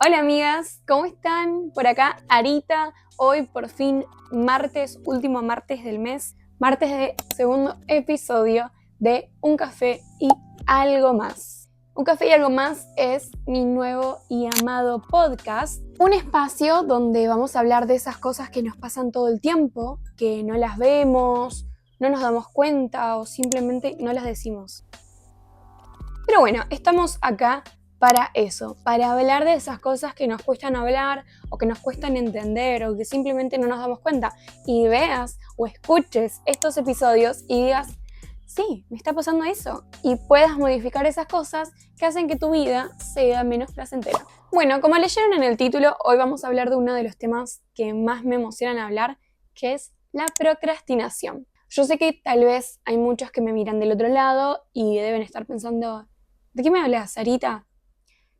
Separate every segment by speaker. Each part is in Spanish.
Speaker 1: Hola amigas, ¿cómo están? Por acá Arita, hoy por fin martes, último martes del mes, martes de segundo episodio de Un Café y Algo Más. Un Café y Algo Más es mi nuevo y amado podcast, un espacio donde vamos a hablar de esas cosas que nos pasan todo el tiempo, que no las vemos, no nos damos cuenta o simplemente no las decimos. Pero bueno, estamos acá para eso, para hablar de esas cosas que nos cuestan hablar o que nos cuestan entender o que simplemente no nos damos cuenta y veas o escuches estos episodios y digas, sí, me está pasando eso y puedas modificar esas cosas que hacen que tu vida sea menos placentera. Bueno, como leyeron en el título, hoy vamos a hablar de uno de los temas que más me emocionan hablar, que es la procrastinación. Yo sé que tal vez hay muchos que me miran del otro lado y deben estar pensando, ¿de qué me hablas, Sarita?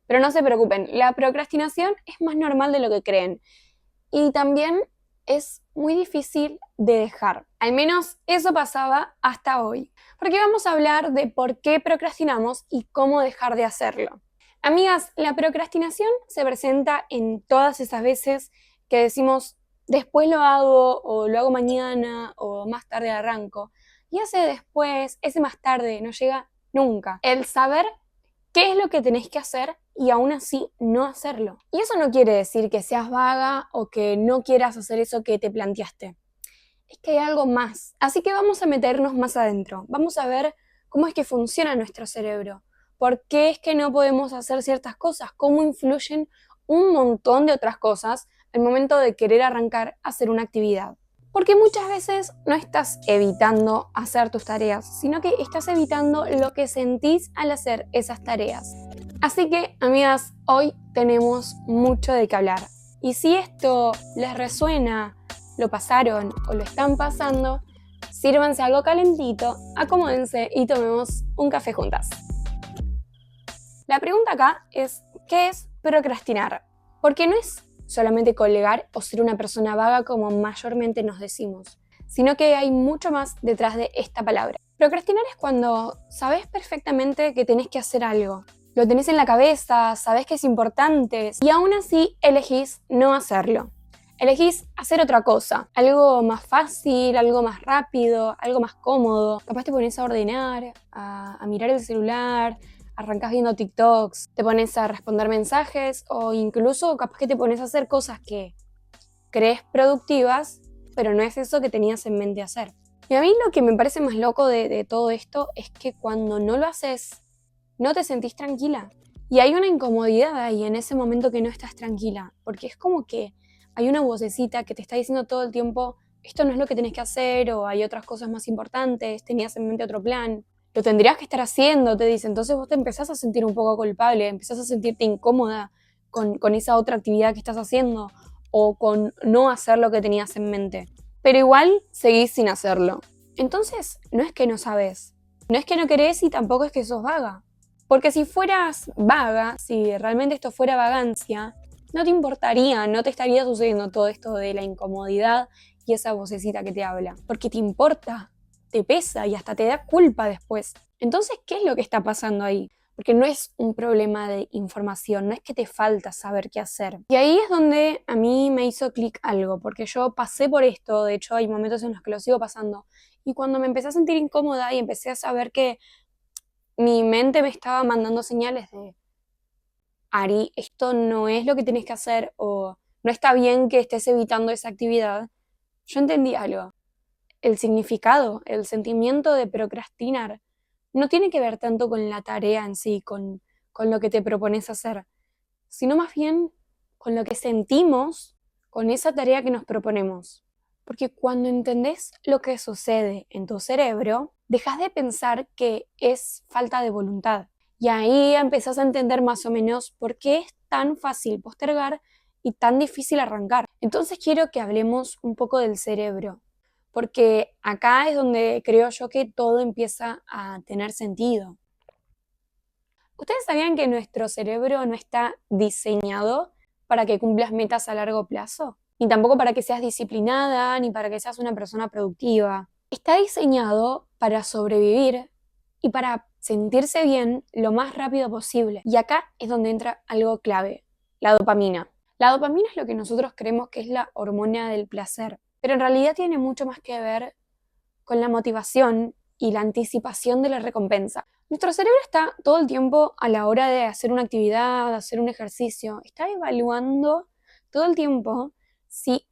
Speaker 1: Pero no se preocupen, la procrastinación es más normal de lo que creen y también es muy difícil de dejar. Al menos eso pasaba hasta hoy. Porque vamos a hablar de por qué procrastinamos y cómo dejar de hacerlo. Amigas, la procrastinación se presenta en todas esas veces que decimos después lo hago o lo hago mañana o más tarde arranco. Y ese después, ese más tarde no llega nunca. El saber qué es lo que tenés que hacer y aún así no hacerlo. Y eso no quiere decir que seas vaga o que no quieras hacer eso que te planteaste. Es que hay algo más. Así que vamos a meternos más adentro. Vamos a ver cómo es que funciona nuestro cerebro. ¿Por qué es que no podemos hacer ciertas cosas? ¿Cómo influyen un montón de otras cosas al momento de querer arrancar a hacer una actividad? Porque muchas veces no estás evitando hacer tus tareas, sino que estás evitando lo que sentís al hacer esas tareas. Así que, amigas, hoy tenemos mucho de qué hablar. Y si esto les resuena, lo pasaron o lo están pasando, sírvanse algo calentito, acomódense y tomemos un café juntas. La pregunta acá es, ¿qué es procrastinar? Porque no es solamente colgar o ser una persona vaga como mayormente nos decimos, sino que hay mucho más detrás de esta palabra. Procrastinar es cuando sabes perfectamente que tenés que hacer algo, lo tenés en la cabeza, sabés que es importante y aún así elegís no hacerlo. Elegís hacer otra cosa, algo más fácil, algo más rápido, algo más cómodo. Capaz te pones a ordenar, a mirar el celular, arrancás viendo TikToks, te pones a responder mensajes o incluso capaz que te pones a hacer cosas que crees productivas, pero no es eso que tenías en mente hacer. Y a mí lo que me parece más loco de todo esto es que cuando no lo haces, no te sentís tranquila. Y hay una incomodidad ahí en ese momento que no estás tranquila, porque es como que hay una vocecita que te está diciendo todo el tiempo, esto no es lo que tenés que hacer, o hay otras cosas más importantes, tenías en mente otro plan, lo tendrías que estar haciendo, te dice. Entonces vos te empezás a sentir un poco culpable, empezás a sentirte incómoda con esa otra actividad que estás haciendo, o con no hacer lo que tenías en mente. Pero igual seguís sin hacerlo. Entonces, no es que no sabes, no es que no querés y tampoco es que sos vaga. Porque si fueras vaga, si realmente esto fuera vagancia, no te importaría, no te estaría sucediendo todo esto de la incomodidad y esa vocecita que te habla. Porque te importa, te pesa y hasta te da culpa después. Entonces, ¿qué es lo que está pasando ahí? Porque no es un problema de información, no es que te falta saber qué hacer. Y ahí es donde a mí me hizo clic algo, porque yo pasé por esto, de hecho hay momentos en los que lo sigo pasando. Y cuando me empecé a sentir incómoda y empecé a saber que mi mente me estaba mandando señales de, Ari, esto no es lo que tienes que hacer o no está bien que estés evitando esa actividad, yo entendí algo. El significado, el sentimiento de procrastinar no tiene que ver tanto con la tarea en sí, con lo que te propones hacer, sino más bien con lo que sentimos con esa tarea que nos proponemos. Porque cuando entendés lo que sucede en tu cerebro, dejas de pensar que es falta de voluntad. Y ahí empezás a entender más o menos por qué es tan fácil postergar y tan difícil arrancar. Entonces quiero que hablemos un poco del cerebro, porque acá es donde creo yo que todo empieza a tener sentido. ¿Ustedes sabían que nuestro cerebro no está diseñado para que cumplas metas a largo plazo? Ni tampoco para que seas disciplinada, ni para que seas una persona productiva. Está diseñado para sobrevivir y para sentirse bien lo más rápido posible. Y acá es donde entra algo clave. la dopamina. La dopamina es lo que nosotros creemos que es la hormona del placer, pero en realidad tiene mucho más que ver con la motivación y la anticipación de la recompensa. Nuestro cerebro está todo el tiempo a la hora de hacer una actividad, de hacer un ejercicio, está evaluando todo el tiempo si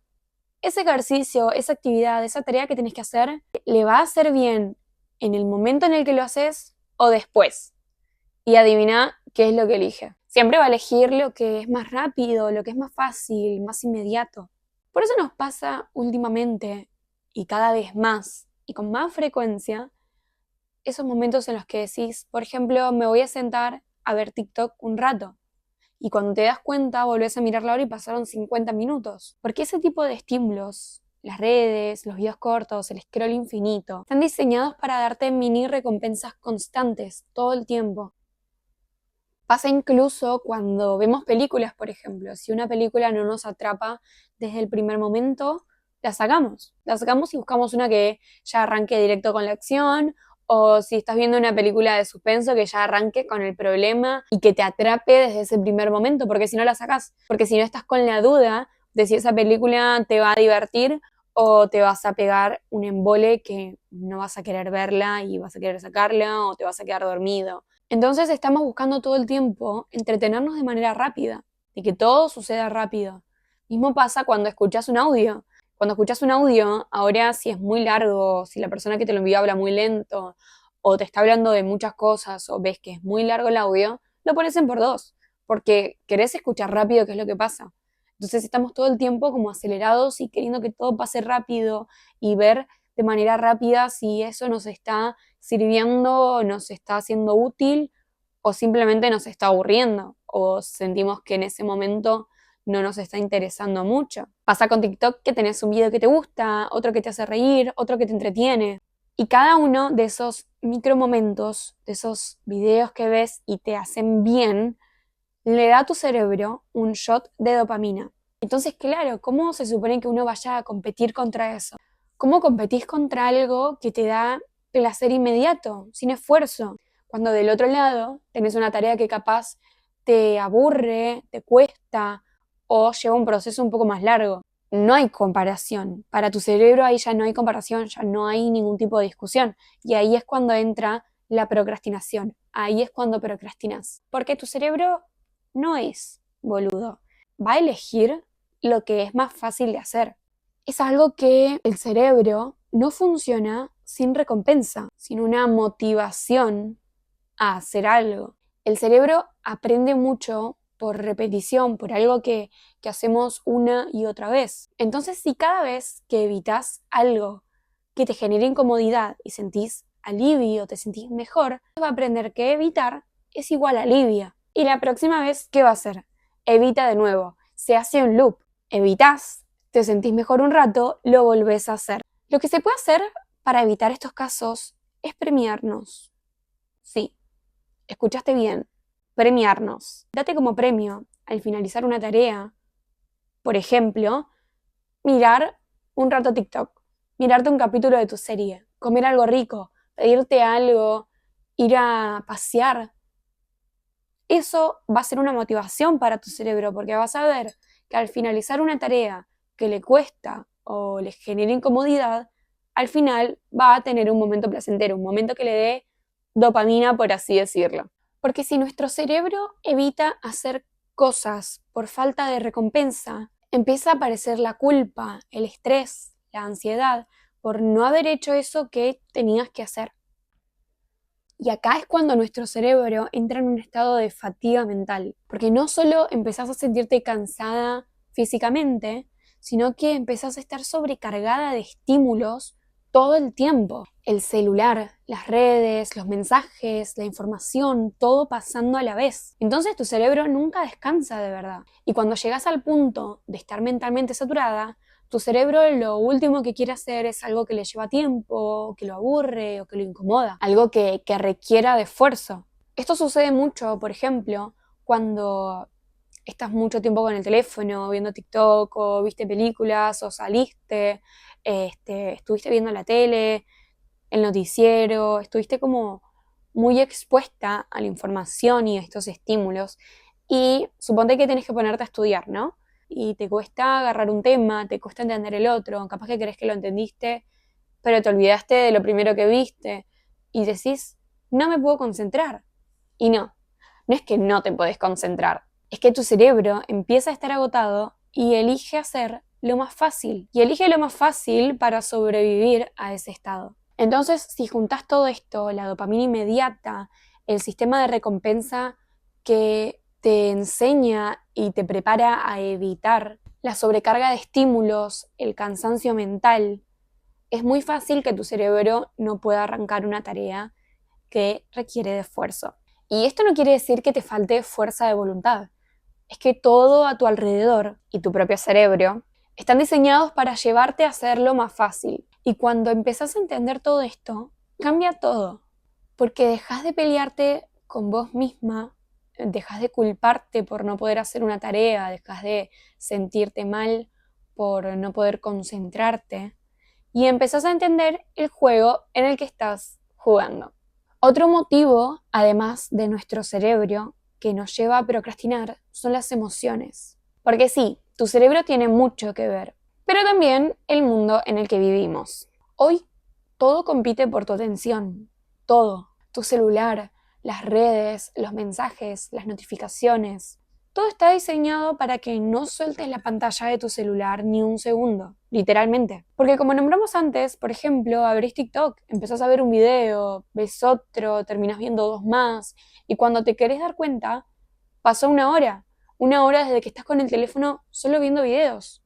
Speaker 1: ese ejercicio, esa actividad, esa tarea que tenés que hacer, le va a hacer bien en el momento en el que lo haces o después. Y adivina qué es lo que elige. Siempre va a elegir lo que es más rápido, lo que es más fácil, más inmediato. Por eso nos pasa últimamente, y cada vez más, y con más frecuencia, esos momentos en los que decís, por ejemplo, me voy a sentar a ver TikTok un rato. Y cuando te das cuenta, volvés a mirar la hora y pasaron 50 minutos. Porque ese tipo de estímulos, las redes, los videos cortos, el scroll infinito, están diseñados para darte mini recompensas constantes todo el tiempo. Pasa incluso cuando vemos películas, por ejemplo. Si una película no nos atrapa desde el primer momento, la sacamos. La sacamos y buscamos una que ya arranque directo con la acción, o si estás viendo una película de suspenso, que ya arranque con el problema y que te atrape desde ese primer momento, porque si no la sacás. Porque si no estás con la duda de si esa película te va a divertir o te vas a pegar un embole que no vas a querer verla y vas a querer sacarla o te vas a quedar dormido. Entonces estamos buscando todo el tiempo entretenernos de manera rápida, de que todo suceda rápido. Mismo pasa cuando escuchas un audio. Cuando escuchas un audio, ahora si es muy largo, si la persona que te lo envía habla muy lento, o te está hablando de muchas cosas, o ves que es muy largo el audio, lo pones en por dos, porque querés escuchar rápido qué es lo que pasa. Entonces estamos todo el tiempo como acelerados y queriendo que todo pase rápido y ver de manera rápida si eso nos está sirviendo, nos está haciendo útil o simplemente nos está aburriendo o sentimos que en ese momento no nos está interesando mucho. Pasa con TikTok que tenés un video que te gusta, otro que te hace reír, otro que te entretiene. Y cada uno de esos micromomentos, de esos videos que ves y te hacen bien, le da a tu cerebro un shot de dopamina. Entonces, claro, ¿cómo se supone que uno vaya a competir contra eso? ¿Cómo competís contra algo que te da placer inmediato, sin esfuerzo? Cuando del otro lado tenés una tarea que capaz te aburre, te cuesta o lleva un proceso un poco más largo. No hay comparación. Para tu cerebro ahí ya no hay comparación, ya no hay ningún tipo de discusión. Y ahí es cuando entra la procrastinación. Ahí es cuando procrastinas. Porque tu cerebro no es boludo. Va a elegir lo que es más fácil de hacer. Es algo que el cerebro no funciona sin recompensa, sin una motivación a hacer algo. El cerebro aprende mucho por repetición, por algo que hacemos una y otra vez. Entonces, si cada vez que evitas algo que te genere incomodidad y sentís alivio, te sentís mejor, vas a aprender que evitar es igual a alivio. Y la próxima vez, ¿qué va a hacer? Evita de nuevo. Se hace un loop. Evitas, te sentís mejor un rato, lo volvés a hacer. Lo que se puede hacer para evitar estos casos es premiarnos. Sí, escuchaste bien, premiarnos. Date como premio, al finalizar una tarea, por ejemplo, mirar un rato TikTok, mirarte un capítulo de tu serie, comer algo rico, pedirte algo, ir a pasear. Eso va a ser una motivación para tu cerebro porque vas a ver que al finalizar una tarea que le cuesta o le genera incomodidad, al final va a tener un momento placentero, un momento que le dé dopamina, por así decirlo. Porque si nuestro cerebro evita hacer cosas por falta de recompensa, empieza a aparecer la culpa, el estrés, la ansiedad por no haber hecho eso que tenías que hacer. Y acá es cuando nuestro cerebro entra en un estado de fatiga mental, porque no solo empezás a sentirte cansada físicamente, sino que empezás a estar sobrecargada de estímulos todo el tiempo. El celular, las redes, los mensajes, la información, todo pasando a la vez. Entonces tu cerebro nunca descansa de verdad. Y cuando llegas al punto de estar mentalmente saturada, tu cerebro lo último que quiere hacer es algo que le lleva tiempo, que lo aburre o que lo incomoda, algo que requiera de esfuerzo. Esto sucede mucho, por ejemplo, cuando estás mucho tiempo con el teléfono, viendo TikTok, o viste películas, o saliste, estuviste viendo la tele, el noticiero, estuviste como muy expuesta a la información y a estos estímulos. y suponte que tienes que ponerte a estudiar, ¿no? Y te cuesta agarrar un tema, te cuesta entender el otro, capaz que crees que lo entendiste, pero te olvidaste de lo primero que viste y decís, no me puedo concentrar. Y no es que no te podés concentrar, es que tu cerebro empieza a estar agotado y elige hacer lo más fácil. Y elige lo más fácil para sobrevivir a ese estado. Entonces, si juntás todo esto, la dopamina inmediata, el sistema de recompensa que te enseña y te prepara a evitar la sobrecarga de estímulos, el cansancio mental, es muy fácil que tu cerebro no pueda arrancar una tarea que requiere de esfuerzo. Y esto no quiere decir que te falte fuerza de voluntad. Es que todo a tu alrededor y tu propio cerebro están diseñados para llevarte a hacerlo más fácil. Y cuando empezás a entender todo esto, cambia todo. Porque dejas de pelearte con vos misma, dejas de culparte por no poder hacer una tarea, dejas de sentirte mal por no poder concentrarte y empezás a entender el juego en el que estás jugando. Otro motivo, además de nuestro cerebro, que nos lleva a procrastinar son las emociones. Porque sí, tu cerebro tiene mucho que ver, pero también el mundo en el que vivimos. Hoy todo compite por tu atención, todo. Tu celular, las redes, los mensajes, las notificaciones. Todo está diseñado para que no sueltes la pantalla de tu celular ni un segundo, literalmente. Porque como nombramos antes, por ejemplo, abrís TikTok, empezás a ver un video, ves otro, terminás viendo dos más, y cuando te querés dar cuenta, pasó una hora desde que estás con el teléfono solo viendo videos.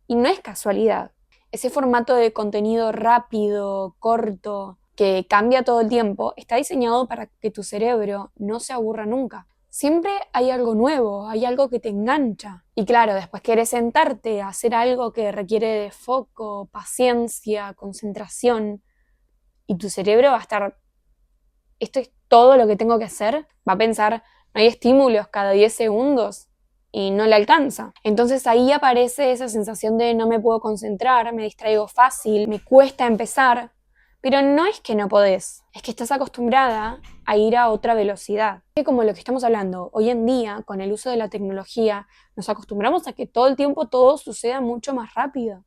Speaker 1: Y no es casualidad. Ese formato de contenido rápido, corto, que cambia todo el tiempo, está diseñado para que tu cerebro no se aburra nunca. Siempre hay algo nuevo, hay algo que te engancha. Y claro, después quieres sentarte a hacer algo que requiere de foco, paciencia, concentración, y tu cerebro va a estar, esto es todo lo que tengo que hacer, va a pensar, no hay estímulos cada 10 segundos y no le alcanza. Entonces ahí aparece esa sensación de no me puedo concentrar, me distraigo fácil, me cuesta empezar, pero no es que no podés, es que estás acostumbrada a ir a otra velocidad. Es como lo que estamos hablando, hoy en día, con el uso de la tecnología, nos acostumbramos a que todo el tiempo todo suceda mucho más rápido.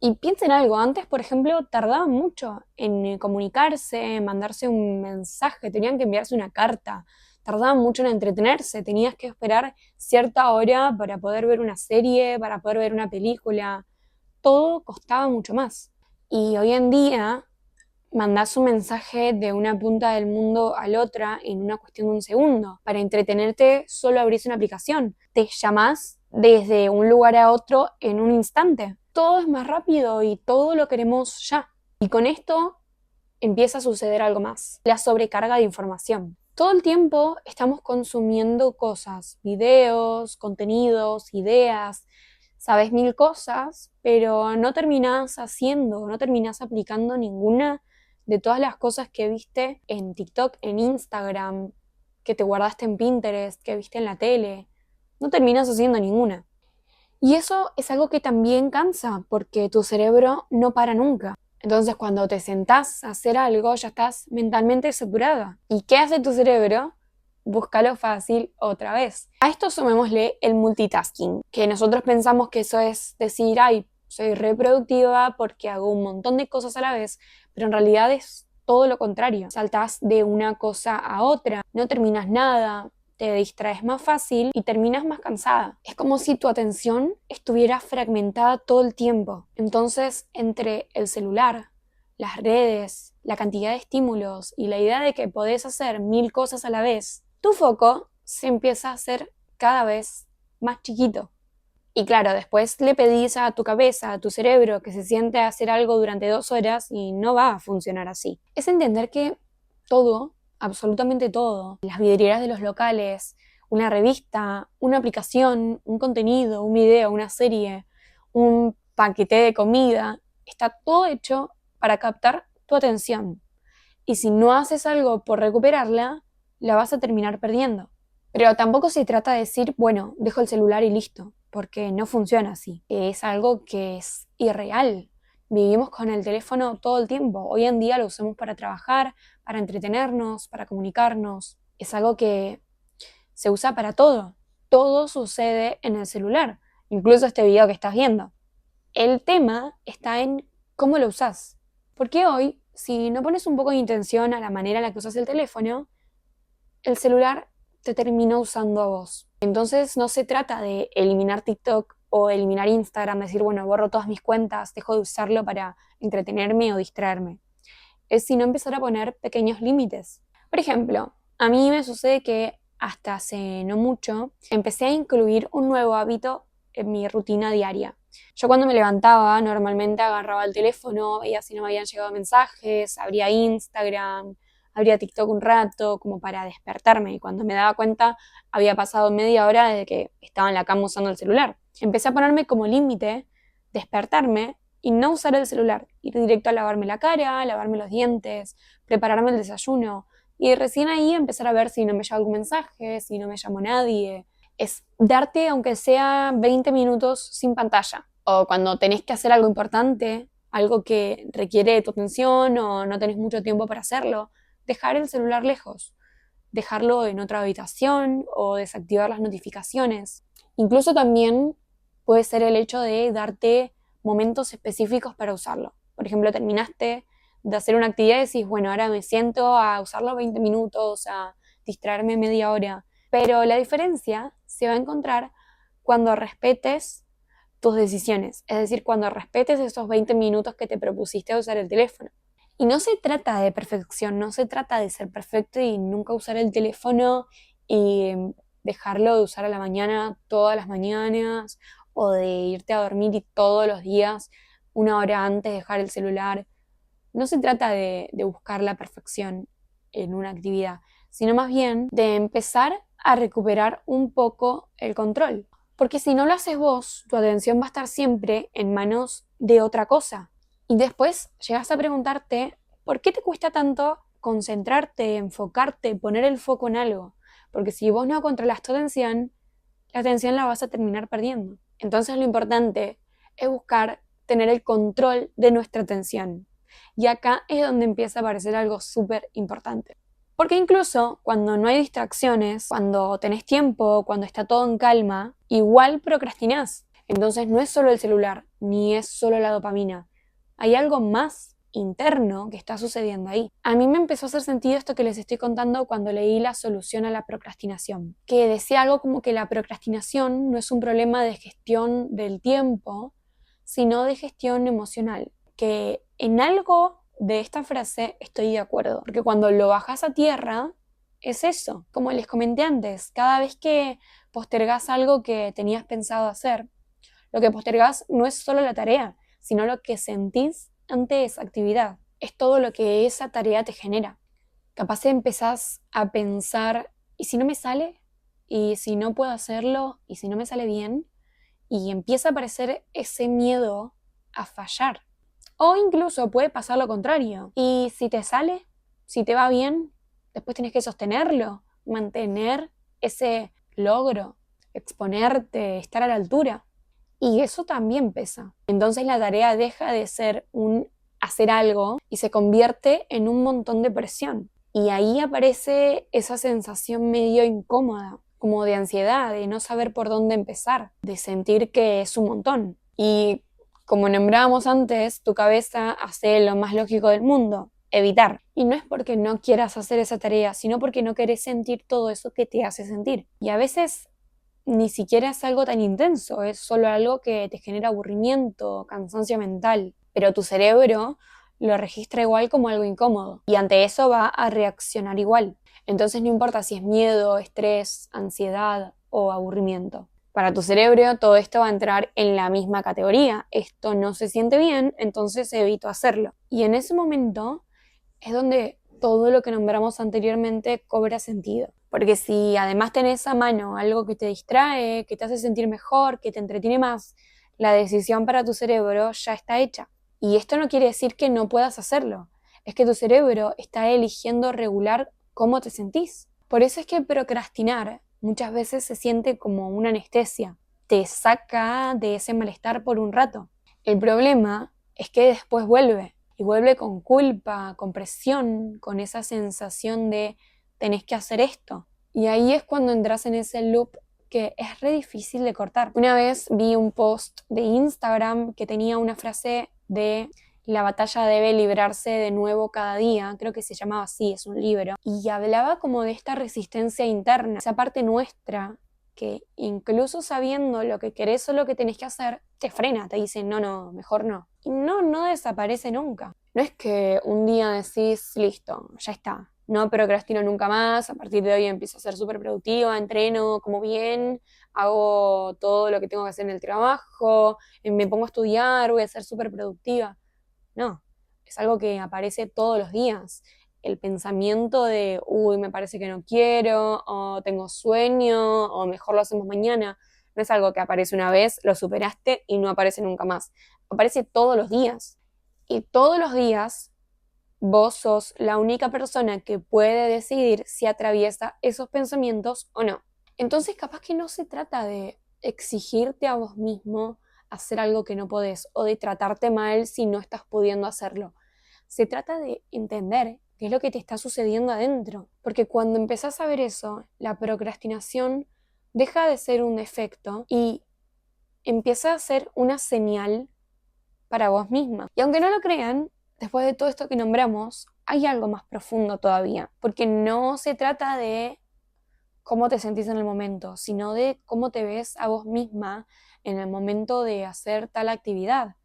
Speaker 1: Y piensen algo, antes, por ejemplo, tardaban mucho en comunicarse, en mandarse un mensaje, tenían que enviarse una carta, tardaban mucho en entretenerse, tenías que esperar cierta hora para poder ver una serie, para poder ver una película, todo costaba mucho más. Y hoy en día mandás un mensaje de una punta del mundo a la otra en una cuestión de un segundo. Para entretenerte solo abrís una aplicación, te llamás desde un lugar a otro en un instante. Todo es más rápido y todo lo queremos ya. Y con esto empieza a suceder algo más, la sobrecarga de información. Todo el tiempo estamos consumiendo cosas, videos, contenidos, ideas, sabes mil cosas, pero no terminás haciendo, no terminás aplicando ninguna de todas las cosas que viste en TikTok, en Instagram, que te guardaste en Pinterest, que viste en la tele. No terminás haciendo ninguna. Y eso es algo que también cansa, porque tu cerebro no para nunca. Entonces cuando te sentás a hacer algo ya estás mentalmente saturada. ¿Y qué hace tu cerebro? Busca lo fácil otra vez. A esto sumémosle el multitasking, que nosotros pensamos que eso es decir, ay, soy reproductiva porque hago un montón de cosas a la vez, pero en realidad es todo lo contrario. Saltás de una cosa a otra, no terminas nada, te distraes más fácil y terminas más cansada. Es como si tu atención estuviera fragmentada todo el tiempo. Entonces, entre el celular, las redes, la cantidad de estímulos y la idea de que podés hacer mil cosas a la vez, tu foco se empieza a hacer cada vez más chiquito. Y claro, después le pedís a tu cabeza, a tu cerebro, que se siente a hacer algo durante 2 horas y no va a funcionar así. Es entender que todo, absolutamente todo, las vidrieras de los locales, una revista, una aplicación, un contenido, un video, una serie, un paquete de comida, está todo hecho para captar tu atención. Y si no haces algo por recuperarla, la vas a terminar perdiendo. Pero tampoco se trata de decir, bueno, dejo el celular y listo, porque no funciona así. Es algo que es irreal. Vivimos con el teléfono todo el tiempo. Hoy en día lo usamos para trabajar, para entretenernos, para comunicarnos. Es algo que se usa para todo. Todo sucede en el celular, incluso este video que estás viendo. El tema está en cómo lo usas. Porque hoy, si no pones un poco de intención a la manera en la que usas el teléfono, el celular te termina usando a vos. Entonces no se trata de eliminar TikTok o eliminar Instagram, decir, bueno, borro todas mis cuentas, dejo de usarlo para entretenerme o distraerme. Es sino empezar a poner pequeños límites. Por ejemplo, a mí me sucede que hasta hace no mucho empecé a incluir un nuevo hábito en mi rutina diaria. Yo cuando me levantaba normalmente agarraba el teléfono, veía si no me habían llegado mensajes, abría Instagram, abría TikTok un rato como para despertarme y cuando me daba cuenta había pasado media hora desde que estaba en la cama usando el celular. Empecé a ponerme como límite despertarme y no usar el celular, ir directo a lavarme la cara, lavarme los dientes, prepararme el desayuno y recién ahí empezar a ver si no me llegó algún mensaje, si no me llamó nadie. Es darte aunque sea 20 minutos sin pantalla o cuando tenés que hacer algo importante, algo que requiere tu atención o no tenés mucho tiempo para hacerlo, dejar el celular lejos, dejarlo en otra habitación o desactivar las notificaciones. Incluso también puede ser el hecho de darte momentos específicos para usarlo. Por ejemplo, terminaste de hacer una actividad y decís, bueno, ahora me siento a usarlo 20 minutos, a distraerme media hora. Pero la diferencia se va a encontrar cuando respetes tus decisiones, es decir, cuando respetes esos 20 minutos que te propusiste a usar el teléfono. Y no se trata de perfección, no se trata de ser perfecto y nunca usar el teléfono y dejarlo de usar a la mañana todas las mañanas o de irte a dormir y todos los días una hora antes dejar el celular. No se trata de buscar la perfección en una actividad, sino más bien de empezar a recuperar un poco el control. Porque si no lo haces vos, tu atención va a estar siempre en manos de otra cosa. Y después llegas a preguntarte, ¿por qué te cuesta tanto concentrarte, enfocarte, poner el foco en algo? Porque si vos no controlas tu atención, la atención la vas a terminar perdiendo. Entonces lo importante es buscar tener el control de nuestra atención. Y acá es donde empieza a aparecer algo súper importante. Porque incluso cuando no hay distracciones, cuando tenés tiempo, cuando está todo en calma, igual procrastinás. Entonces no es solo el celular, ni es solo la dopamina. Hay algo más interno que está sucediendo ahí. A mí me empezó a hacer sentido esto que les estoy contando cuando leí La solución a la procrastinación, que decía algo como que la procrastinación no es un problema de gestión del tiempo, sino de gestión emocional, que en algo de esta frase estoy de acuerdo, porque cuando lo bajas a tierra, es eso. Como les comenté antes, cada vez que postergás algo que tenías pensado hacer, lo que postergás no es solo la tarea, sino lo que sentís ante esa actividad. Es todo lo que esa tarea te genera. Capaz empezás a pensar, ¿y si no me sale? ¿Y si no puedo hacerlo? ¿Y si no me sale bien? Y empieza a aparecer ese miedo a fallar. O incluso puede pasar lo contrario. Y si te sale, si te va bien, después tienes que sostenerlo, mantener ese logro, exponerte, estar a la altura. Y eso también pesa. Entonces la tarea deja de ser un hacer algo y se convierte en un montón de presión. Y ahí aparece esa sensación medio incómoda, como de ansiedad, de no saber por dónde empezar, de sentir que es un montón. Y como nombrábamos antes, tu cabeza hace lo más lógico del mundo, evitar. Y no es porque no quieras hacer esa tarea, sino porque no querés sentir todo eso que te hace sentir. Y a veces ni siquiera es algo tan intenso, es solo algo que te genera aburrimiento, cansancio mental, pero tu cerebro lo registra igual como algo incómodo y ante eso va a reaccionar igual. Entonces no importa si es miedo, estrés, ansiedad o aburrimiento. Para tu cerebro todo esto va a entrar en la misma categoría. Esto no se siente bien, entonces evito hacerlo. Y en ese momento es donde todo lo que nombramos anteriormente cobra sentido. Porque si además tenés a mano algo que te distrae, que te hace sentir mejor, que te entretiene más, la decisión para tu cerebro ya está hecha. Y esto no quiere decir que no puedas hacerlo. Es que tu cerebro está eligiendo regular cómo te sentís. Por eso es que procrastinar muchas veces se siente como una anestesia. Te saca de ese malestar por un rato. El problema es que después vuelve. Y vuelve con culpa, con presión, con esa sensación de tenés que hacer esto. Y ahí es cuando entras en ese loop que es re difícil de cortar. Una vez vi un post de Instagram que tenía una frase de la batalla debe librarse de nuevo cada día, creo que se llamaba así, es un libro, y hablaba como de esta resistencia interna, esa parte nuestra que incluso sabiendo lo que querés o lo que tenés que hacer, te frena, te dice no, mejor no. Y no desaparece nunca. No es que un día decís, listo, ya está, no procrastino nunca más, a partir de hoy empiezo a ser súper productiva, entreno, como bien, hago todo lo que tengo que hacer en el trabajo, me pongo a estudiar, voy a ser súper productiva. No, es algo que aparece todos los días. El pensamiento de, uy, me parece que no quiero, o tengo sueño, o mejor lo hacemos mañana, no es algo que aparece una vez, lo superaste y no aparece nunca más. Aparece todos los días. Y todos los días vos sos la única persona que puede decidir si atraviesa esos pensamientos o no. Entonces, capaz que no se trata de exigirte a vos mismo hacer algo que no podés o de tratarte mal si no estás pudiendo hacerlo. Se trata de entender qué es lo que te está sucediendo adentro. Porque cuando empezás a ver eso, la procrastinación deja de ser un defecto y empieza a ser una señal para vos misma. Y aunque no lo crean, después de todo esto que nombramos, hay algo más profundo todavía. Porque no se trata de cómo te sentís en el momento, sino de cómo te ves a vos misma en el momento de hacer tal actividad,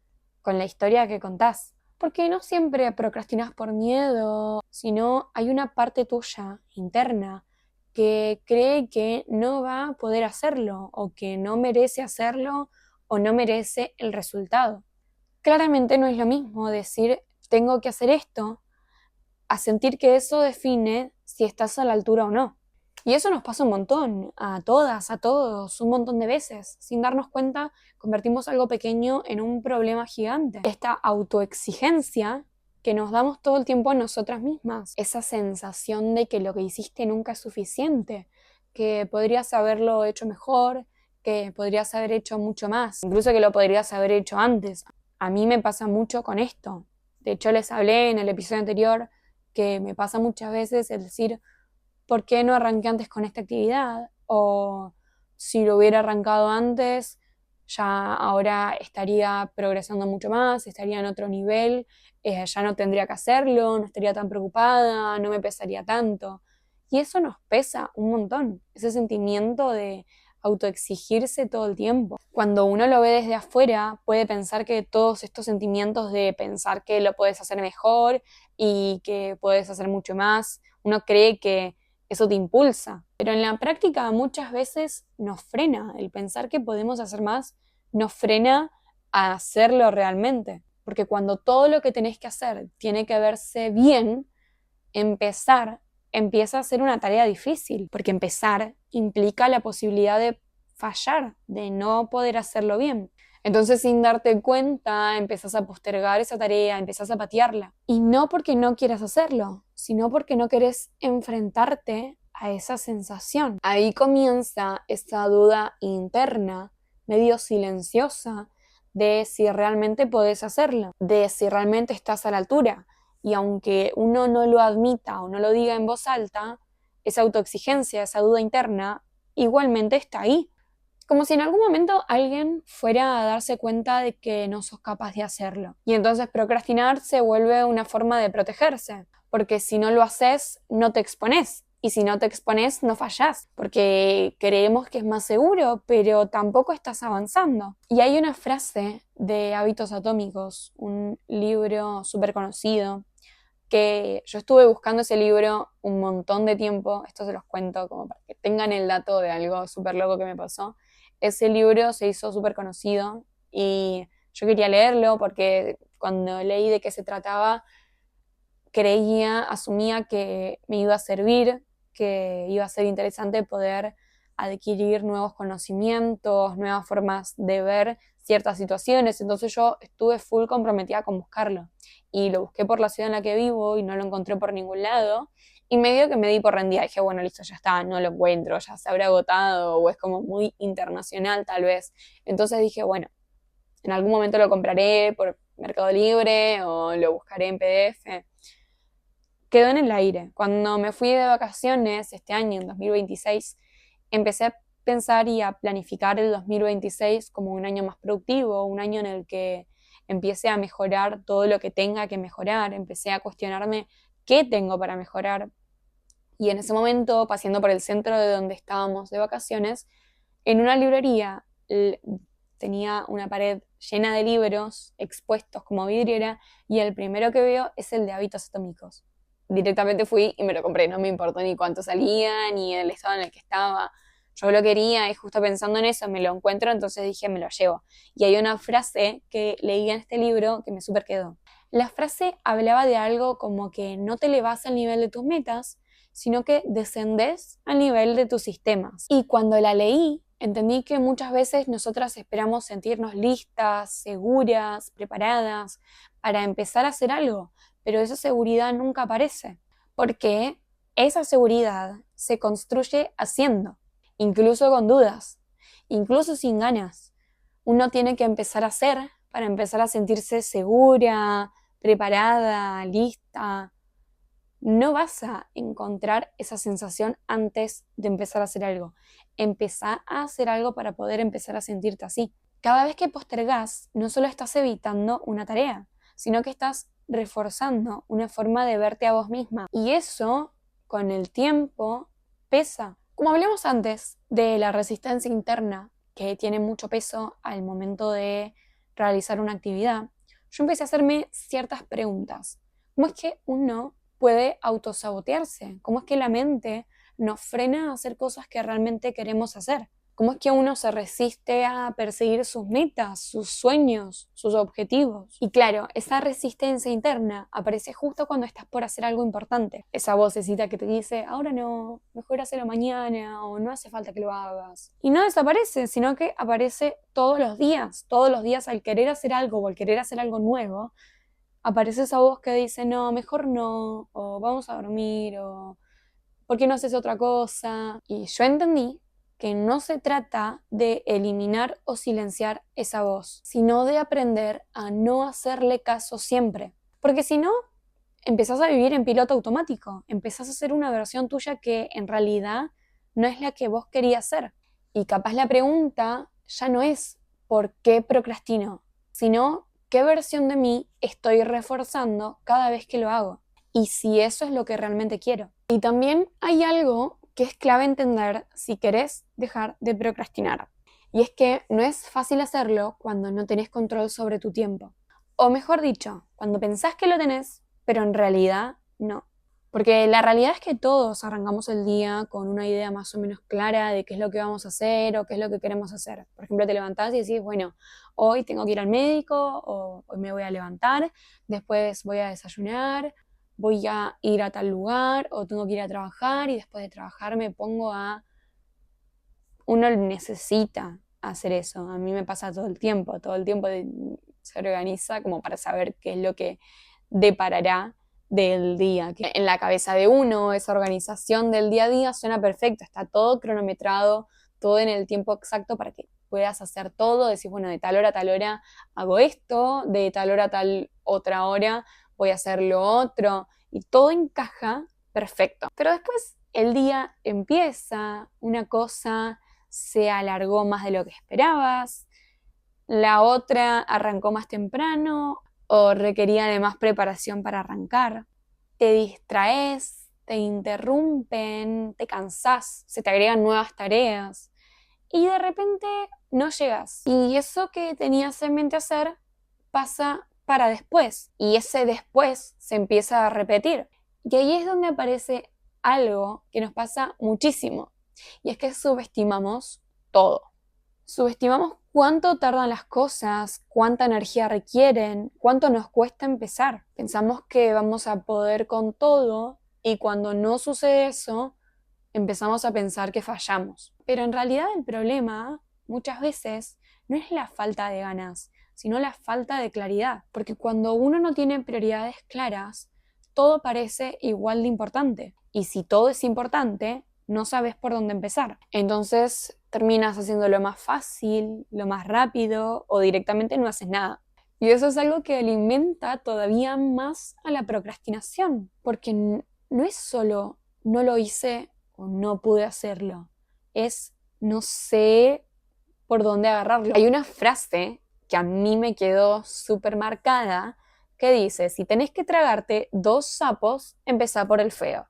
Speaker 1: con la historia que contás. Porque no siempre procrastinás por miedo, sino hay una parte tuya, interna, que cree que no va a poder hacerlo, o que no merece hacerlo, o no merece el resultado. Claramente no es lo mismo decir tengo que hacer esto, a sentir que eso define si estás a la altura o no. Y eso nos pasa un montón, a todas, a todos, un montón de veces. Sin darnos cuenta, convertimos algo pequeño en un problema gigante. Esta autoexigencia que nos damos todo el tiempo a nosotras mismas. Esa sensación de que lo que hiciste nunca es suficiente, que podrías haberlo hecho mejor, que podrías haber hecho mucho más, incluso que lo podrías haber hecho antes. A mí me pasa mucho con esto. De hecho, les hablé en el episodio anterior que me pasa muchas veces el decir, ¿por qué no arranqué antes con esta actividad? O si lo hubiera arrancado antes, ya ahora estaría progresando mucho más, estaría en otro nivel, ya no tendría que hacerlo, no estaría tan preocupada, no me pesaría tanto. Y eso nos pesa un montón, ese sentimiento de autoexigirse todo el tiempo. Cuando uno lo ve desde afuera, puede pensar que todos estos sentimientos de pensar que lo puedes hacer mejor y que puedes hacer mucho más, uno cree que eso te impulsa. Pero en la práctica muchas veces nos frena. El pensar que podemos hacer más nos frena a hacerlo realmente. Porque cuando todo lo que tenés que hacer tiene que verse bien, empezar empieza a ser una tarea difícil. Porque empezar implica la posibilidad de fallar, de no poder hacerlo bien. Entonces, sin darte cuenta, empezás a postergar esa tarea, empezás a patearla. Y no porque no quieras hacerlo, sino porque no querés enfrentarte a esa sensación. Ahí comienza esa duda interna, medio silenciosa, de si realmente podés hacerlo, de si realmente estás a la altura. Y aunque uno no lo admita o no lo diga en voz alta, esa autoexigencia, esa duda interna, igualmente está ahí. Como si en algún momento alguien fuera a darse cuenta de que no sos capaz de hacerlo. Y entonces procrastinar se vuelve una forma de protegerse, porque si no lo haces, no te expones. Y si no te expones, no fallás, porque creemos que es más seguro, pero tampoco estás avanzando. Y hay una frase de Hábitos Atómicos, un libro súper conocido, que yo estuve buscando ese libro un montón de tiempo, esto se los cuento como para que tengan el dato de algo súper loco que me pasó. Ese libro se hizo súper conocido y yo quería leerlo porque cuando leí de qué se trataba, asumía que me iba a servir, que iba a ser interesante poder adquirir nuevos conocimientos, nuevas formas de ver ciertas situaciones. Entonces yo estuve full comprometida con buscarlo. Y lo busqué por la ciudad en la que vivo y no lo encontré por ningún lado. Y medio que me di por rendida. Dije, bueno, listo, ya está, no lo encuentro, ya se habrá agotado o es como muy internacional tal vez. Entonces dije, bueno, en algún momento lo compraré por Mercado Libre o lo buscaré en PDF. quedó en el aire. Cuando me fui de vacaciones este año, en 2026, empecé a pensar y a planificar el 2026 como un año más productivo, un año en el que empiece a mejorar todo lo que tenga que mejorar, empecé a cuestionarme qué tengo para mejorar. Y en ese momento, paseando por el centro de donde estábamos de vacaciones, en una librería tenía una pared llena de libros expuestos como vidriera y el primero que veo es el de hábitos atómicos. Directamente fui y me lo compré, no me importó ni cuánto salía, ni el estado en el que estaba. Yo lo quería y justo pensando en eso me lo encuentro, entonces dije me lo llevo. Y hay una frase que leí en este libro que me súper quedó. La frase hablaba de algo como que no te elevas al nivel de tus metas, sino que descendés al nivel de tus sistemas. Y cuando la leí, entendí que muchas veces nosotras esperamos sentirnos listas, seguras, preparadas para empezar a hacer algo, pero esa seguridad nunca aparece, porque esa seguridad se construye haciendo, incluso con dudas, incluso sin ganas. Uno tiene que empezar a hacer para empezar a sentirse segura, preparada, lista. No vas a encontrar esa sensación antes de empezar a hacer algo. Empezá a hacer algo para poder empezar a sentirte así. Cada vez que postergás, no solo estás evitando una tarea, sino que estás reforzando una forma de verte a vos misma. Y eso, con el tiempo, pesa. Como hablamos antes de la resistencia interna, que tiene mucho peso al momento de realizar una actividad, yo empecé a hacerme ciertas preguntas. ¿Cómo es que uno puede autosabotearse? ¿Cómo es que la mente nos frena a hacer cosas que realmente queremos hacer? ¿Cómo es que uno se resiste a perseguir sus metas, sus sueños, sus objetivos? Y claro, esa resistencia interna aparece justo cuando estás por hacer algo importante. Esa vocecita que te dice, ahora no, mejor hacerlo mañana, o no hace falta que lo hagas. Y no desaparece, sino que aparece todos los días al querer hacer algo o al querer hacer algo nuevo, aparece esa voz que dice, no, mejor no, o vamos a dormir, o ¿por qué no haces otra cosa? Y yo entendí que no se trata de eliminar o silenciar esa voz, sino de aprender a no hacerle caso siempre. Porque si no, empezás a vivir en piloto automático, empezás a hacer una versión tuya que en realidad no es la que vos querías ser. Y capaz la pregunta ya no es ¿por qué procrastino?, sino ¿qué versión de mí estoy reforzando cada vez que lo hago? Y si eso es lo que realmente quiero. Y también hay algo que es clave entender si querés dejar de procrastinar. Y es que no es fácil hacerlo cuando no tenés control sobre tu tiempo. O mejor dicho, cuando pensás que lo tenés, pero en realidad no. Porque la realidad es que todos arrancamos el día con una idea más o menos clara de qué es lo que vamos a hacer o qué es lo que queremos hacer. Por ejemplo, te levantás y decís, bueno, hoy tengo que ir al médico o hoy me voy a levantar, después voy a desayunar, voy a ir a tal lugar o tengo que ir a trabajar y después de trabajar me pongo a... Uno necesita hacer eso. A mí me pasa todo el tiempo se organiza como para saber qué es lo que deparará del día. Que en la cabeza de uno, esa organización del día a día suena perfecto, está todo cronometrado, todo en el tiempo exacto para que puedas hacer todo. Decís, bueno, de tal hora a tal hora hago esto, de tal hora a tal otra hora voy a hacer lo otro, y todo encaja perfecto. Pero después el día empieza, una cosa se alargó más de lo que esperabas, la otra arrancó más temprano o requería de más preparación para arrancar. Te distraes, te interrumpen, te cansás, se te agregan nuevas tareas y de repente no llegas. Y eso que tenías en mente hacer pasa para después y ese después se empieza a repetir. Y ahí es donde aparece algo que nos pasa muchísimo y es que subestimamos todo. Subestimamos cuánto tardan las cosas, cuánta energía requieren, cuánto nos cuesta empezar. Pensamos que vamos a poder con todo y cuando no sucede eso, empezamos a pensar que fallamos. Pero en realidad el problema muchas veces no es la falta de ganas, sino la falta de claridad. Porque cuando uno no tiene prioridades claras, todo parece igual de importante. Y si todo es importante, no sabes por dónde empezar. Entonces terminas haciendo lo más fácil, lo más rápido o directamente no haces nada. Y eso es algo que alimenta todavía más a la procrastinación, porque no es solo no lo hice o no pude hacerlo, es no sé por dónde agarrarlo. Hay una frase que a mí me quedó súper marcada que dice, si tenés que tragarte 2 sapos, empezá por el feo.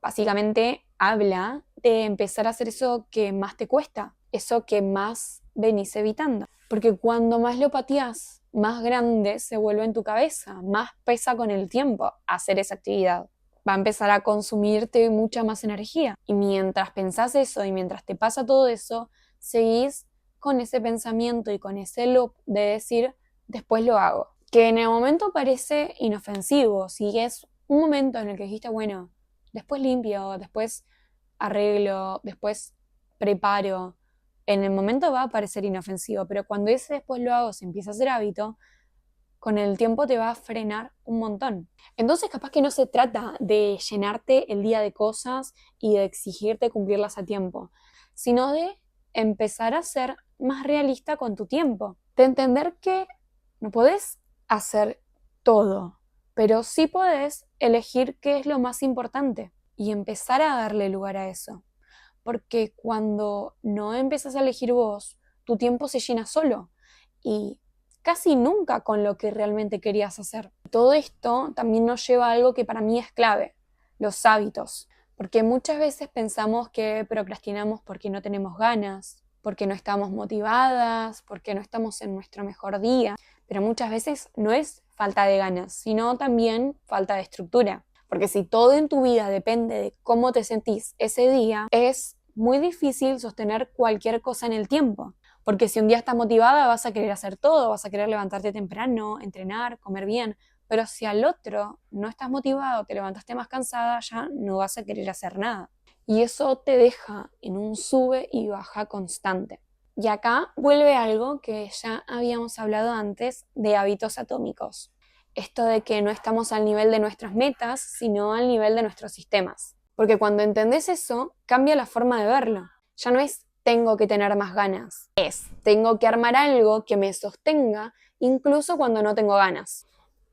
Speaker 1: Básicamente habla de empezar a hacer eso que más te cuesta, eso que más venís evitando. Porque cuando más lo pateás, más grande se vuelve en tu cabeza, más pesa con el tiempo hacer esa actividad. Va a empezar a consumirte mucha más energía. Y mientras pensás eso y mientras te pasa todo eso, seguís con ese pensamiento y con ese loop de decir, después lo hago. Que en el momento parece inofensivo, si es un momento en el que dijiste, bueno, después limpio, después arreglo, después preparo. En el momento va a parecer inofensivo, pero cuando ese después lo hago se empieza a hacer hábito, con el tiempo te va a frenar un montón. Entonces capaz que no se trata de llenarte el día de cosas y de exigirte cumplirlas a tiempo, sino de empezar a ser más realista con tu tiempo, de entender que no podés hacer todo, pero sí podés elegir qué es lo más importante y empezar a darle lugar a eso. Porque cuando no empiezas a elegir vos, tu tiempo se llena solo y casi nunca con lo que realmente querías hacer. Todo esto también nos lleva a algo que para mí es clave, los hábitos. Porque muchas veces pensamos que procrastinamos porque no tenemos ganas, porque no estamos motivadas, porque no estamos en nuestro mejor día. Pero muchas veces no es falta de ganas, sino también falta de estructura. Porque si todo en tu vida depende de cómo te sentís ese día, es muy difícil sostener cualquier cosa en el tiempo. Porque si un día estás motivada vas a querer hacer todo, vas a querer levantarte temprano, entrenar, comer bien. Pero si al otro no estás motivado, te levantaste más cansada, ya no vas a querer hacer nada. Y eso te deja en un sube y baja constante. Y acá vuelve algo que ya habíamos hablado antes de hábitos atómicos. Esto de que no estamos al nivel de nuestras metas, sino al nivel de nuestros sistemas. Porque cuando entendés eso, cambia la forma de verlo. Ya no es tengo que tener más ganas, es tengo que armar algo que me sostenga incluso cuando no tengo ganas.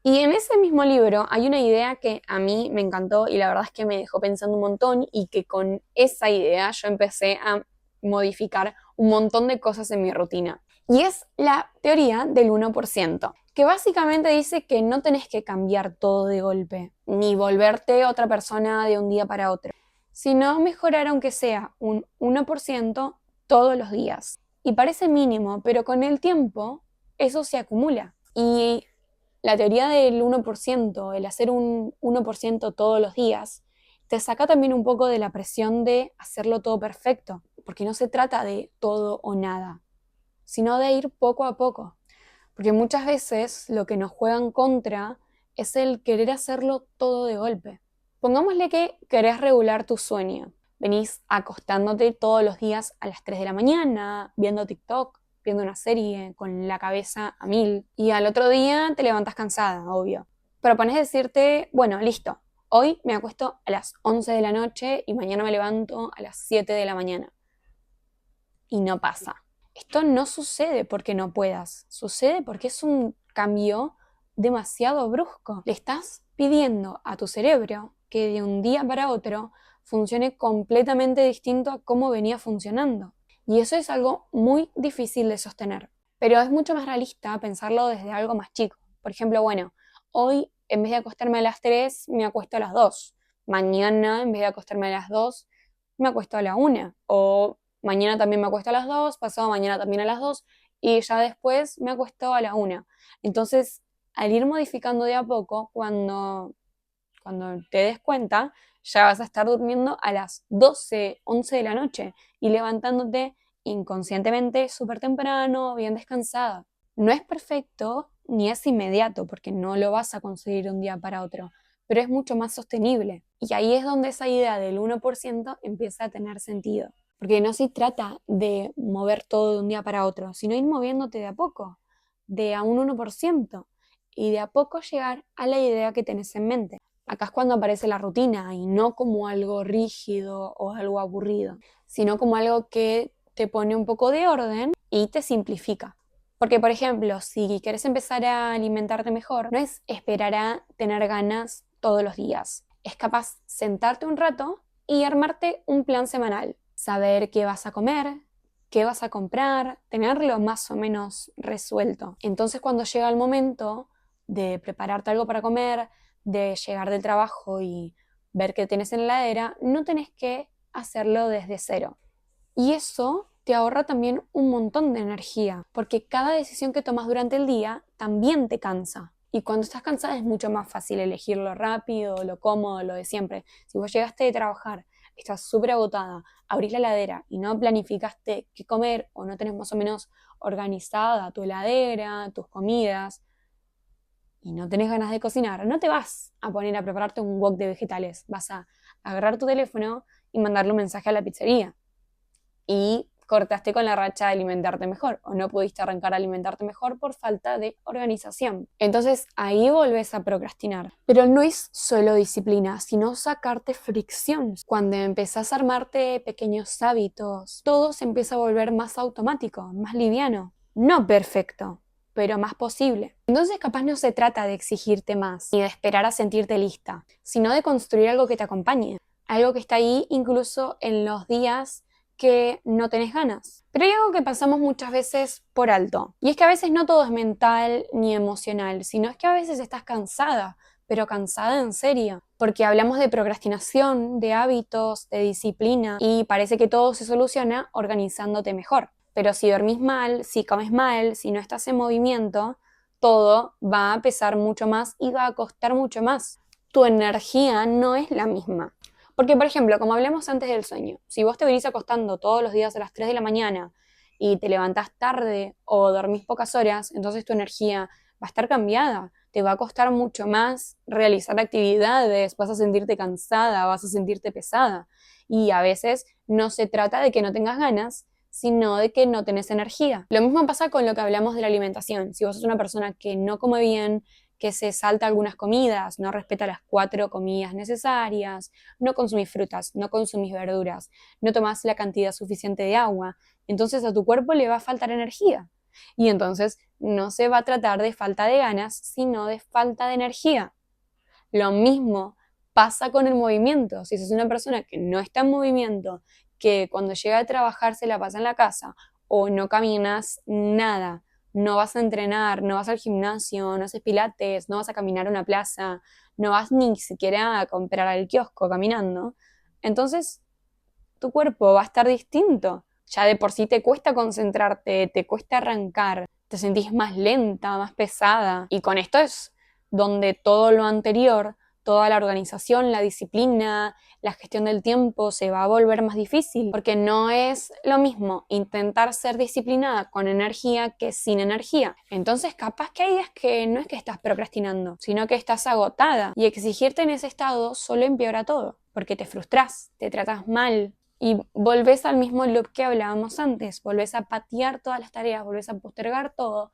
Speaker 1: Y en ese mismo libro hay una idea que a mí me encantó y la verdad es que me dejó pensando un montón y que con esa idea yo empecé a modificar un montón de cosas en mi rutina. Y es la teoría del 1%, que básicamente dice que no tenés que cambiar todo de golpe, ni volverte otra persona de un día para otro, sino mejorar aunque sea un 1% todos los días. Y parece mínimo, pero con el tiempo eso se acumula. Y la teoría del 1%, el hacer un 1% todos los días, te saca también un poco de la presión de hacerlo todo perfecto, porque no se trata de todo o nada, sino de ir poco a poco. Porque muchas veces lo que nos juega en contra es el querer hacerlo todo de golpe. Pongámosle que querés regular tu sueño. Venís acostándote todos los días a las 3 de la mañana, viendo TikTok, viendo una serie, con la cabeza a 1000. Y al otro día te levantas cansada, obvio. Pero pones decirte, bueno, listo, hoy me acuesto a las 11 de la noche y mañana me levanto a las 7 de la mañana. Y no pasa. Esto no sucede porque no puedas, sucede porque es un cambio demasiado brusco. Le estás pidiendo a tu cerebro que de un día para otro funcione completamente distinto a cómo venía funcionando. Y eso es algo muy difícil de sostener. Pero es mucho más realista pensarlo desde algo más chico. Por ejemplo, bueno, hoy en vez de acostarme a las 3, me acuesto a las 2. Mañana, en vez de acostarme a las 2, me acuesto a la 1. O mañana también me acuesto a las 2, pasado mañana también a las 2 y ya después me acuesto a la 1. Entonces, al ir modificando de a poco, cuando te des cuenta, ya vas a estar durmiendo a las 12, 11 de la noche y levantándote inconscientemente súper temprano, bien descansada. No es perfecto ni es inmediato porque no lo vas a conseguir de un día para otro, pero es mucho más sostenible. Y ahí es donde esa idea del 1% empieza a tener sentido. Porque no se trata de mover todo de un día para otro, sino ir moviéndote de a poco, de a un 1%, y de a poco llegar a la idea que tenés en mente. Acá es cuando aparece la rutina, y no como algo rígido o algo aburrido, sino como algo que te pone un poco de orden y te simplifica. Porque, por ejemplo, si quieres empezar a alimentarte mejor, no es esperar a tener ganas todos los días. Es capaz sentarte un rato y armarte un plan semanal. Saber qué vas a comer, qué vas a comprar, tenerlo más o menos resuelto. Entonces, cuando llega el momento de prepararte algo para comer, de llegar del trabajo y ver qué tienes en la heladera, no tenés que hacerlo desde cero. Y eso te ahorra también un montón de energía, porque cada decisión que tomas durante el día también te cansa. Y cuando estás cansada es mucho más fácil elegir lo rápido, lo cómodo, lo de siempre. Si vos llegaste de trabajar, estás súper agotada, abrís la heladera y no planificaste qué comer o no tenés más o menos organizada tu heladera, tus comidas, y no tenés ganas de cocinar, no te vas a poner a prepararte un wok de vegetales. Vas a agarrar tu teléfono y mandarle un mensaje a la pizzería. Y cortaste con la racha de alimentarte mejor o no pudiste arrancar a alimentarte mejor por falta de organización. Entonces ahí volvés a procrastinar. Pero no es solo disciplina, sino sacarte fricción. Cuando empezás a armarte pequeños hábitos, todo se empieza a volver más automático, más liviano. No perfecto, pero más posible. Entonces capaz no se trata de exigirte más, ni de esperar a sentirte lista, sino de construir algo que te acompañe. Algo que está ahí incluso en los días que no tenés ganas. Pero hay algo que pasamos muchas veces por alto. Y es que a veces no todo es mental ni emocional, sino es que a veces estás cansada, pero cansada en serio. Porque hablamos de procrastinación, de hábitos, de disciplina, y parece que todo se soluciona organizándote mejor. Pero si dormís mal, si comes mal, si no estás en movimiento, todo va a pesar mucho más y va a costar mucho más. Tu energía no es la misma. Porque, por ejemplo, como hablamos antes del sueño, si vos te venís acostando todos los días a las 3 de la mañana y te levantás tarde o dormís pocas horas, entonces tu energía va a estar cambiada. Te va a costar mucho más realizar actividades, vas a sentirte cansada, vas a sentirte pesada. Y a veces no se trata de que no tengas ganas, sino de que no tenés energía. Lo mismo pasa con lo que hablamos de la alimentación. Si vos sos una persona que no come bien, que se salta algunas comidas, no respeta las 4 comidas necesarias, no consumís frutas, no consumís verduras, no tomás la cantidad suficiente de agua, entonces a tu cuerpo le va a faltar energía. Y entonces no se va a tratar de falta de ganas, sino de falta de energía. Lo mismo pasa con el movimiento. Si sos una persona que no está en movimiento, que cuando llega a trabajar se la pasa en la casa o no caminas nada, no vas a entrenar, no vas al gimnasio, no haces pilates, no vas a caminar a una plaza, no vas ni siquiera a comprar al kiosco caminando, entonces tu cuerpo va a estar distinto. Ya de por sí te cuesta concentrarte, te cuesta arrancar, te sentís más lenta, más pesada. Y con esto es donde todo lo anterior, toda la organización, la disciplina, la gestión del tiempo se va a volver más difícil, porque no es lo mismo intentar ser disciplinada con energía que sin energía. Entonces capaz que hay días que no es que estás procrastinando, sino que estás agotada, y exigirte en ese estado solo empeora todo, porque te frustras, te tratas mal, y volvés al mismo loop que hablábamos antes, volvés a patear todas las tareas, volvés a postergar todo.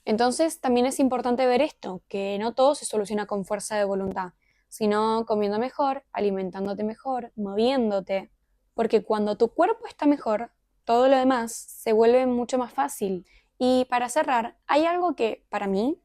Speaker 1: Entonces también es importante ver esto, que no todo se soluciona con fuerza de voluntad, sino comiendo mejor, alimentándote mejor, moviéndote. Porque cuando tu cuerpo está mejor, todo lo demás se vuelve mucho más fácil. Y para cerrar, hay algo que para mí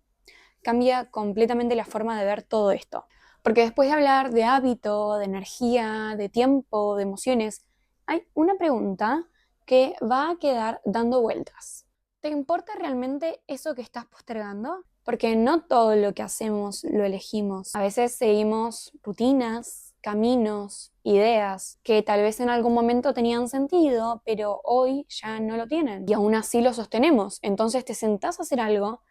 Speaker 1: cambia completamente la forma de ver todo esto. Porque después de hablar de hábito, de energía, de tiempo, de emociones, hay una pregunta que va a quedar dando vueltas. ¿Te importa realmente eso que estás postergando? Porque no todo lo que hacemos lo elegimos. A veces seguimos rutinas, caminos, ideas que tal vez en algún momento tenían sentido, pero hoy ya no lo tienen. Y aún así lo sostenemos. Entonces te sentás a hacer algo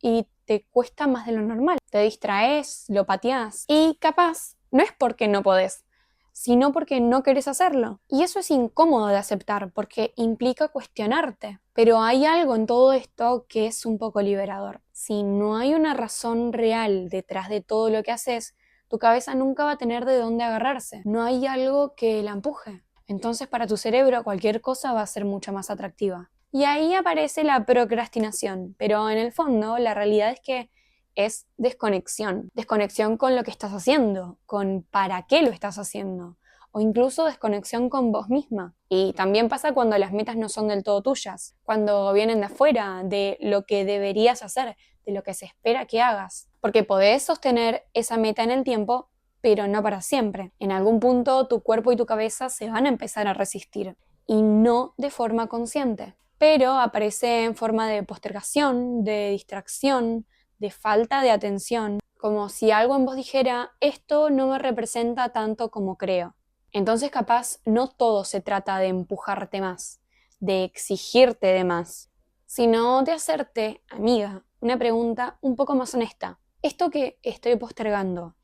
Speaker 1: y te cuesta más de lo normal. Te distraes, lo pateás y capaz no es porque no podés, sino porque no querés hacerlo. Y eso es incómodo de aceptar porque implica cuestionarte. Pero hay algo en todo esto que es un poco liberador. Si no hay una razón real detrás de todo lo que haces, tu cabeza nunca va a tener de dónde agarrarse. No hay algo que la empuje. Entonces para tu cerebro cualquier cosa va a ser mucho más atractiva. Y ahí aparece la procrastinación, pero en el fondo la realidad es que es desconexión. Desconexión con lo que estás haciendo, con para qué lo estás haciendo, o incluso desconexión con vos misma. Y también pasa cuando las metas no son del todo tuyas, cuando vienen de afuera, de lo que deberías hacer, de lo que se espera que hagas. Porque podés sostener esa meta en el tiempo, pero no para siempre. En algún punto tu cuerpo y tu cabeza se van a empezar a resistir, y no de forma consciente. Pero aparece en forma de postergación, de distracción, de falta de atención, como si algo en vos dijera, esto no me representa tanto como creo. Entonces capaz no todo se trata de empujarte más, de exigirte de más, sino de hacerte, amiga, una pregunta un poco más honesta. ¿Esto que estoy postergando,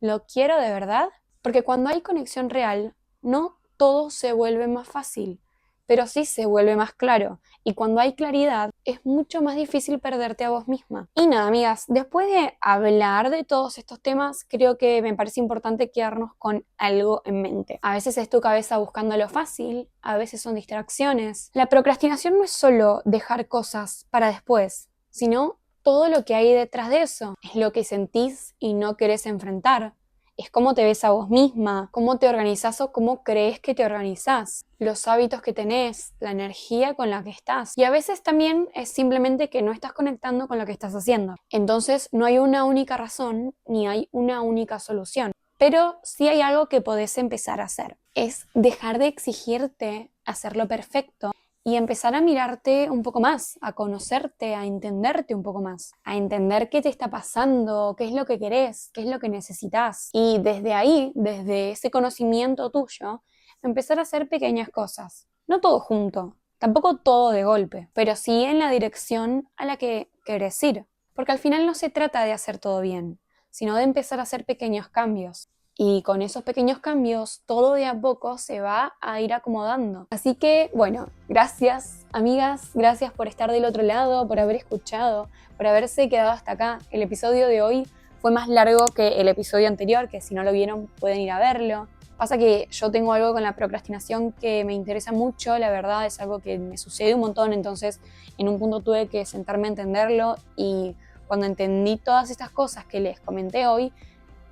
Speaker 1: lo quiero de verdad? Porque cuando hay conexión real, no todo se vuelve más fácil, pero sí se vuelve más claro. Y cuando hay claridad, es mucho más difícil perderte a vos misma. Y nada, amigas, después de hablar de todos estos temas, creo que me parece importante quedarnos con algo en mente. A veces es tu cabeza buscando lo fácil, a veces son distracciones. La procrastinación no es solo dejar cosas para después, sino todo lo que hay detrás de eso. Es lo que sentís y no querés enfrentar. Es cómo te ves a vos misma, cómo te organizás o cómo crees que te organizás, los hábitos que tenés, la energía con la que estás. Y a veces también es simplemente que no estás conectando con lo que estás haciendo. Entonces no hay una única razón ni hay una única solución. Pero sí hay algo que podés empezar a hacer. Es dejar de exigirte hacerlo perfecto y empezar a mirarte un poco más, a conocerte, a entenderte un poco más, a entender qué te está pasando, qué es lo que querés, qué es lo que necesitas. Y desde ahí, desde ese conocimiento tuyo, empezar a hacer pequeñas cosas. No todo junto, tampoco todo de golpe, pero sí en la dirección a la que querés ir. Porque al final no se trata de hacer todo bien, sino de empezar a hacer pequeños cambios. Y con esos pequeños cambios, todo de a poco se va a ir acomodando. Así que, bueno, gracias, amigas, gracias por estar del otro lado, por haber escuchado, por haberse quedado hasta acá. El episodio de hoy fue más largo que el episodio anterior, que si no lo vieron pueden ir a verlo. Pasa que yo tengo algo con la procrastinación que me interesa mucho, la verdad es algo que me sucede un montón, entonces en un punto tuve que sentarme a entenderlo y cuando entendí todas estas cosas que les comenté hoy,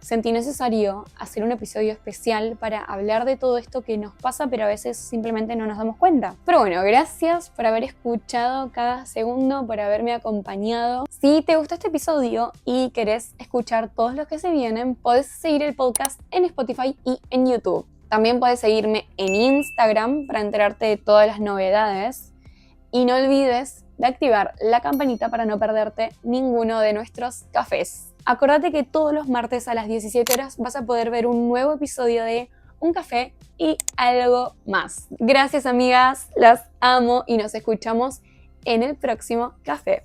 Speaker 1: sentí necesario hacer un episodio especial para hablar de todo esto que nos pasa, pero a veces simplemente no nos damos cuenta. Pero bueno, gracias por haber escuchado cada segundo, por haberme acompañado. Si te gustó este episodio y querés escuchar todos los que se vienen, podés seguir el podcast en Spotify y en YouTube. También podés seguirme en Instagram para enterarte de todas las novedades. Y no olvides de activar la campanita para no perderte ninguno de nuestros cafés. Acordate que todos los martes a las 17 horas vas a poder ver un nuevo episodio de Un Café y Algo Más. Gracias, amigas, las amo y nos escuchamos en el próximo café.